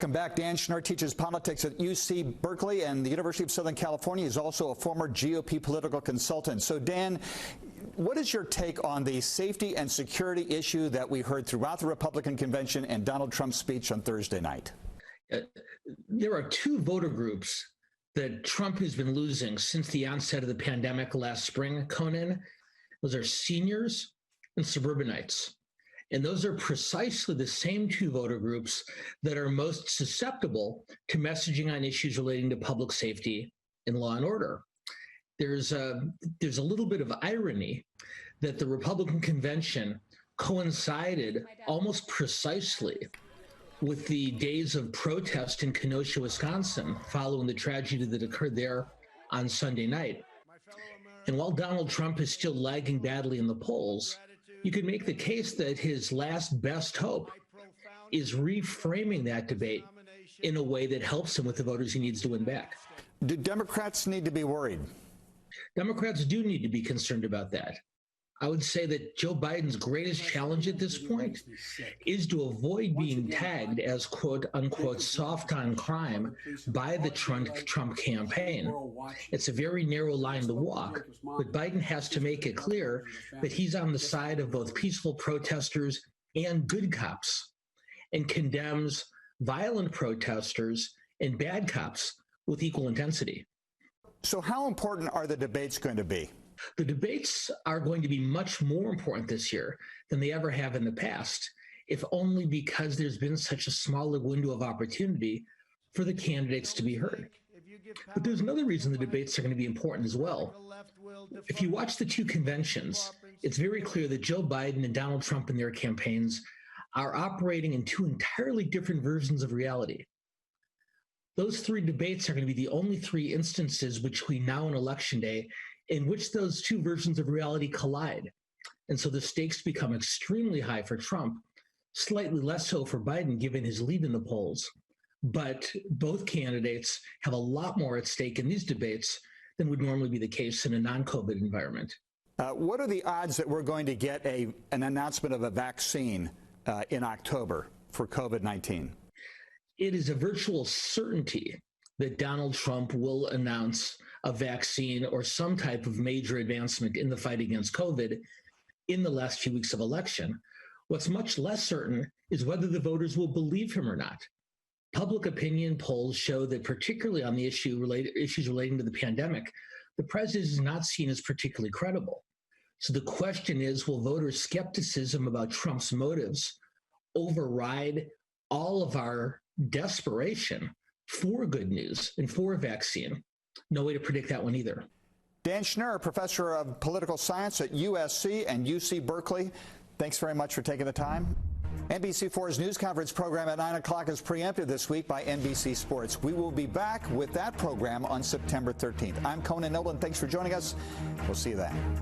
Welcome back. Dan Schnur teaches politics at UC Berkeley and the University of Southern California. He's also a former GOP political consultant. So, Dan, what is your take on the safety and security issue that we heard throughout the Republican convention and Donald Trump's speech on Thursday night? There are two voter groups that Trump has been losing since the onset of the pandemic last spring, Conan. Those are seniors and suburbanites. And those are precisely the same two voter groups that are most susceptible to messaging on issues relating to public safety and law and order. There's a little bit of irony that the Republican convention coincided almost precisely with the days of protest in Kenosha, Wisconsin, following the tragedy that occurred there on Sunday night. And while Donald Trump is still lagging badly in the polls, you could make the case that his last best hope is reframing that debate in a way that helps him with the voters he needs to win back. Do Democrats need to be worried? Democrats do need to be concerned about that. I would say that Joe Biden's greatest challenge at this point is to avoid being tagged as quote unquote soft on crime by the Trump campaign. It's a very narrow line to walk, but Biden has to make it clear that he's on the side of both peaceful protesters and good cops and condemns violent protesters and bad cops with equal intensity. So how important are the debates going to be? The debates are going to be much more important this year than they ever have in the past, if only because there's been such a small window of opportunity for the candidates to be heard. But there's another reason the debates are going to be important as well. If you watch the two conventions, it's very clear that Joe Biden and Donald Trump and their campaigns are operating in two entirely different versions of reality. Those three debates are going to be the only three instances between now and Election Day in which those two versions of reality collide. And so the stakes become extremely high for Trump, slightly less so for Biden given his lead in the polls. But both candidates have a lot more at stake in these debates than would normally be the case in a non-COVID environment. What are the odds that we're going to get an announcement of a vaccine in October for COVID-19? It is a virtual certainty that Donald Trump will announce a vaccine or some type of major advancement in the fight against COVID in the last few weeks of election. What's much less certain is whether the voters will believe him or not. Public opinion polls show that particularly on the issues relating to the pandemic, the president is not seen as particularly credible. So the question is, will voters' skepticism about Trump's motives override all of our desperation for good news and for a vaccine? No way to predict that one either. Dan Schnur, professor of political science at USC and UC Berkeley, thanks very much for taking the time. NBC4's news conference program at 9 o'clock is preempted this week by NBC Sports. We will be back with that program on September 13th. I'm Conan Nolan. Thanks for joining us. We'll see you then.